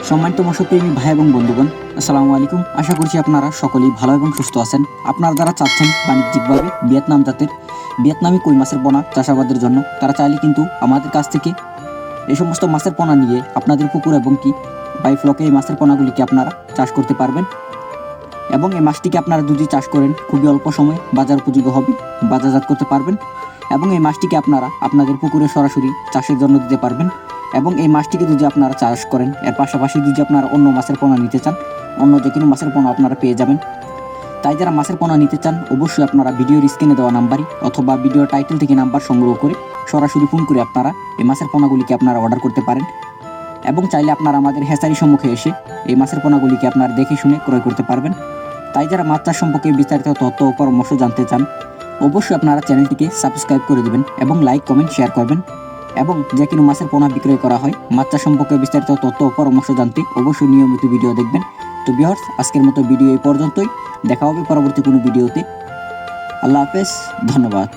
সম্মানিত মৎস্যপ্রেমী ভাই এবং বন্ধুগণ, আসসালামু আলাইকুম। আশা করছি আপনারা সকলেই ভালো এবং সুস্থ আছেন। আপনারা যারা চাচ্ছেন বাণিজ্যিকভাবে ভিয়েতনাম জাতের ভিয়েতনামি কই মাছের পোনা চাষাবাদের জন্য, তারা চাইলে কিন্তু আমাদের কাছ থেকে এই সমস্ত মাছের পোনা নিয়ে আপনাদের পুকুর এবং বাইফ্লকে এই মাছের পোনাগুলিকে আপনারা চাষ করতে পারবেন। এবং এই মাছটিকে আপনারা যদি চাষ করেন, খুবই অল্প সময়ে বাজার উপযোগী হবে, বাজারজাত করতে পারবেন। এবং এই মাছটিকে আপনারা আপনাদের পুকুরে সরাসরি চাষের জন্য দিতে পারবেন। এবং এই মাছটিকে যদি আপনারা চাষ করেন, এর পাশাপাশি যদি আপনারা অন্য মাছের পোনা নিতে চান, অন্য যে কোনো মাছের পোনা আপনারা পেয়ে যাবেন। তাই যারা মাছের পোনা নিতে চান, অবশ্যই আপনারা ভিডিওর স্ক্রিনে দেওয়া নাম্বারই অথবা ভিডিওর টাইটেল থেকে নাম্বার সংগ্রহ করে সরাসরি ফোন করে আপনারা এই মাছের পোনাগুলিকে আপনারা অর্ডার করতে পারেন। এবং চাইলে আপনারা আমাদের হ্যাচারির সম্মুখে এসে এই মাছের পোনাগুলিকে আপনারা দেখে শুনে ক্রয় করতে পারবেন। তাই যারা মাছ চাষ সম্পর্কে বিস্তারিত তথ্য ও পরামর্শ জানতে চান, অবশ্যই আপনারা চ্যানেলটিকে সাবস্ক্রাইব করে দেবেন এবং লাইক, কমেন্ট, শেয়ার করবেন। এবং যে কোনো মাছের পোনা বিক্রয় করা হয়, মাছ চাষ সম্পর্কে বিস্তারিত তথ্য ও পরামর্শ জানতে অবশ্যই নিয়মিত ভিডিও দেখবেন। তো ভিউয়ার্স, আজকের মতো ভিডিও এই পর্যন্তই। দেখা হবে পরবর্তী কোনো ভিডিওতে। আল্লাহ হাফেজ, ধন্যবাদ।